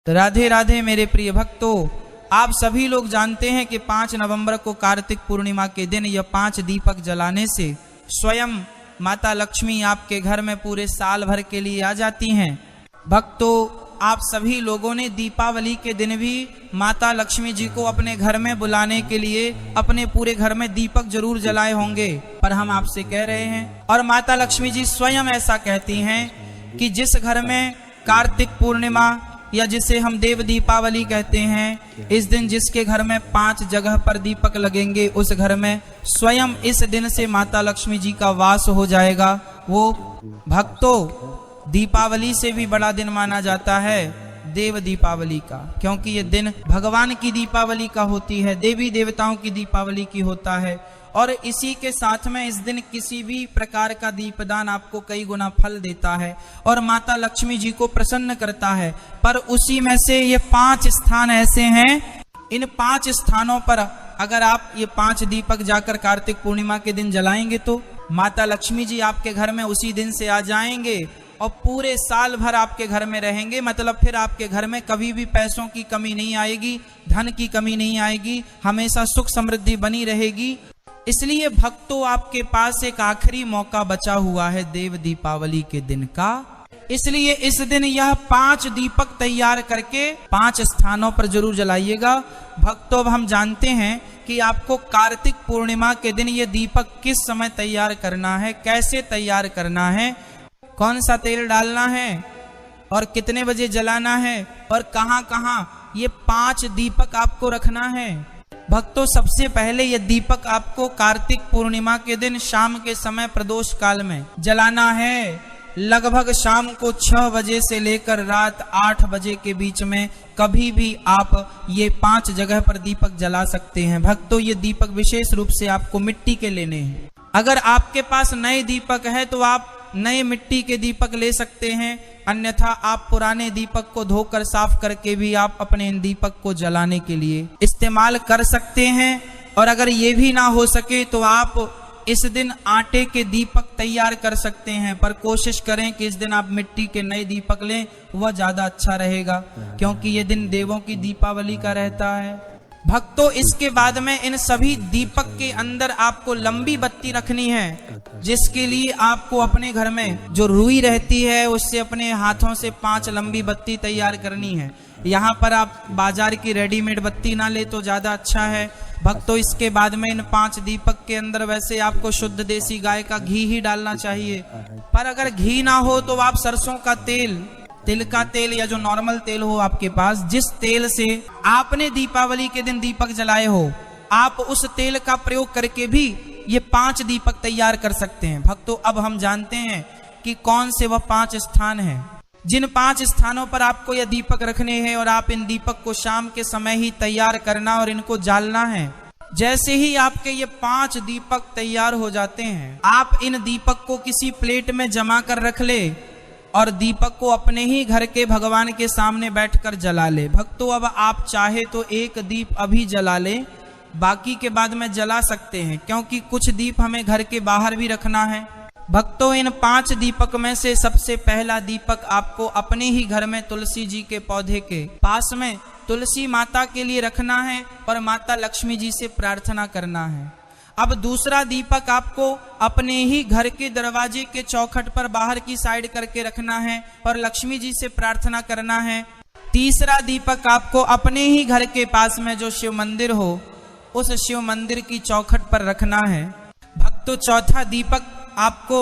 राधे राधे मेरे प्रिय भक्तों, आप सभी लोग जानते हैं कि 5 नवंबर को कार्तिक पूर्णिमा के दिन यह 5 दीपक जलाने से स्वयं माता लक्ष्मी आपके घर में पूरे साल भर के लिए आ जाती हैं। भक्तों, आप सभी लोगों ने दीपावली के दिन भी माता लक्ष्मी जी को अपने घर में बुलाने के लिए अपने पूरे घर में दीपक जरूर जलाए होंगे, पर हम आपसे कह रहे हैं और माता लक्ष्मी जी स्वयं ऐसा कहती हैं कि जिस घर में कार्तिक पूर्णिमा या जिसे हम देव दीपावली कहते हैं, इस दिन जिसके घर में 5 जगह पर दीपक लगेंगे उस घर में स्वयं इस दिन से माता लक्ष्मी जी का वास हो जाएगा। वो भक्तों, दीपावली से भी बड़ा दिन माना जाता है देव दीपावली का, क्योंकि ये दिन भगवान की दीपावली का होती है, देवी देवताओं की दीपावली की होता है। और इसी के साथ में इस दिन किसी भी प्रकार का दीपदान आपको कई गुना फल देता है और माता लक्ष्मी जी को प्रसन्न करता है। पर उसी में से ये 5 स्थान ऐसे हैं, इन 5 स्थानों पर अगर आप ये 5 दीपक जाकर कार्तिक पूर्णिमा के दिन जलाएंगे तो माता लक्ष्मी जी आपके घर में उसी दिन से आ जाएंगे और पूरे साल भर आपके घर में रहेंगे। मतलब फिर आपके घर में कभी भी पैसों की कमी नहीं आएगी, धन की कमी नहीं आएगी, हमेशा सुख समृद्धि बनी रहेगी। इसलिए भक्तों, आपके पास एक आखिरी मौका बचा हुआ है देव दीपावली के दिन का। इसलिए इस दिन यह 5 दीपक तैयार करके 5 स्थानों पर जरूर जलाइएगा। भक्तों, अब हम जानते हैं कि आपको कार्तिक पूर्णिमा के दिन ये दीपक किस समय तैयार करना है, कैसे तैयार करना है, कौन सा तेल डालना है और कितने बजे जलाना है और कहां कहां ये 5 दीपक आपको रखना है। भक्तों, सबसे पहले ये दीपक आपको कार्तिक पूर्णिमा के दिन शाम के समय प्रदोष काल में जलाना है। लगभग शाम को 6 बजे से लेकर रात 8 बजे के बीच में कभी भी आप ये 5 जगह पर दीपक जला सकते हैं। भक्तों, ये दीपक विशेष रूप से आपको मिट्टी के लेने हैं। अगर आपके पास नए दीपक है तो आप नए मिट्टी के दीपक ले सकते हैं, अन्यथा आप पुराने दीपक को धोकर साफ करके भी आप अपने इन दीपक को जलाने के लिए इस्तेमाल कर सकते हैं। और अगर ये भी ना हो सके तो आप इस दिन आटे के दीपक तैयार कर सकते हैं, पर कोशिश करें कि इस दिन आप मिट्टी के नए दीपक लें, वह ज्यादा अच्छा रहेगा, क्योंकि ये दिन देवों की दीपावली का रहता है। भक्तों, इसके बाद में इन सभी दीपक के अंदर आपको लंबी बत्ती रखनी है, जिसके लिए आपको अपने घर में जो रुई रहती है उससे अपने हाथों से 5 लंबी बत्ती तैयार करनी है। यहाँ पर आप बाजार की रेडीमेड बत्ती ना ले तो ज्यादा अच्छा है। भक्तों, इसके बाद में इन 5 दीपक के अंदर वैसे आपको शुद्ध देसी गाय का घी ही डालना चाहिए, पर अगर घी ना हो तो आप सरसों का तेल, तिल का तेल या जो नॉर्मल तेल हो आपके पास, जिस तेल से आपने दीपावली के दिन दीपक जलाए हो, आप उस तेल का प्रयोग करके भी ये 5 दीपक तैयार कर सकते हैं। भक्तों, अब हम जानते हैं कि कौन से वह 5 स्थान हैं जिन 5 स्थानों पर आपको यह दीपक रखने हैं और आप इन दीपक को शाम के समय ही तैयार करना और इनको जालना है। जैसे ही आपके ये 5 दीपक तैयार हो जाते हैं, आप इन दीपक को किसी प्लेट में जमा कर रख ले और दीपक को अपने ही घर के भगवान के सामने बैठकर जला ले। भक्तों, अब आप चाहे तो एक दीप अभी जला ले, बाकी के बाद में जला सकते हैं, क्योंकि कुछ दीप हमें घर के बाहर भी रखना है। भक्तों, इन 5 दीपक में से सबसे पहला दीपक आपको अपने ही घर में तुलसी जी के पौधे के पास में तुलसी माता के लिए रखना है और माता लक्ष्मी जी से प्रार्थना करना है। अब दूसरा दीपक आपको अपने ही घर के दरवाजे के चौखट पर बाहर की साइड करके रखना है और लक्ष्मी जी से प्रार्थना करना है। तीसरा दीपक आपको अपने ही घर के पास में जो शिव मंदिर हो, उस शिव मंदिर की चौखट पर रखना है। भक्तों, चौथा दीपक आपको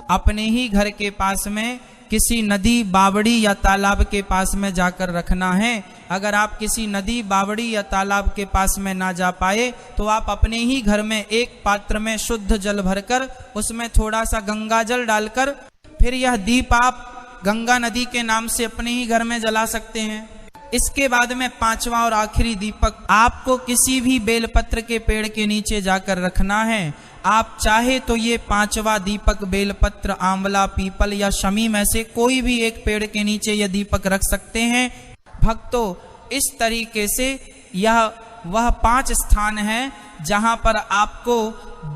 अपने ही घर के पास में किसी नदी, बावड़ी या तालाब के पास में जाकर रखना है। अगर आप किसी नदी, बावड़ी या तालाब के पास में ना जा पाए तो आप अपने ही घर में एक पात्र में शुद्ध जल भरकर उसमें थोड़ा सा गंगा जल डालकर फिर यह दीप आप गंगा नदी के नाम से अपने ही घर में जला सकते हैं। इसके बाद में 5वां और आखिरी दीपक आपको किसी भी बेलपत्र के पेड़ के नीचे जाकर रखना है। आप चाहे तो ये 5वां दीपक बेलपत्र, आंवला, पीपल या शमी में से कोई भी एक पेड़ के नीचे यह दीपक रख सकते हैं। भक्तों, इस तरीके से यह वह 5 स्थान है जहां पर आपको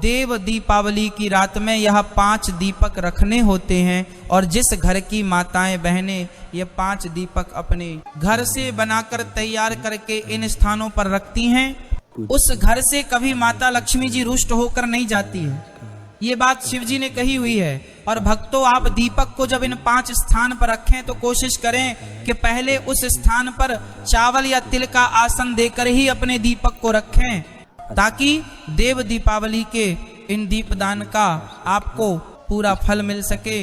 देव दीपावली की रात में यह 5 दीपक रखने होते हैं। और जिस घर की माताएं बहनें ये 5 दीपक अपने घर से बनाकर तैयार करके इन स्थानों पर रखती हैं, उस घर से कभी माता लक्ष्मी जी रुष्ट होकर नहीं जाती है। ये बात शिव जी ने कही हुई है। और भक्तों, आप दीपक को जब इन 5 स्थान पर रखें तो कोशिश करें कि पहले उस स्थान पर चावल या तिल का आसन देकर ही अपने दीपक को रखें, ताकि देव दीपावली के इन दीपदान का आपको पूरा फल मिल सके।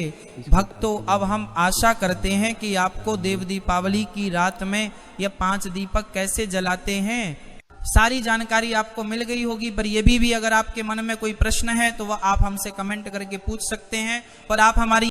भक्तों, अब हम आशा करते हैं कि आपको देव दीपावली की रात में ये 5 दीपक कैसे जलाते हैं सारी जानकारी आपको मिल गई होगी। पर यह भी अगर आपके मन में कोई प्रश्न है तो वह आप हमसे कमेंट करके पूछ सकते हैं। और आप हमारी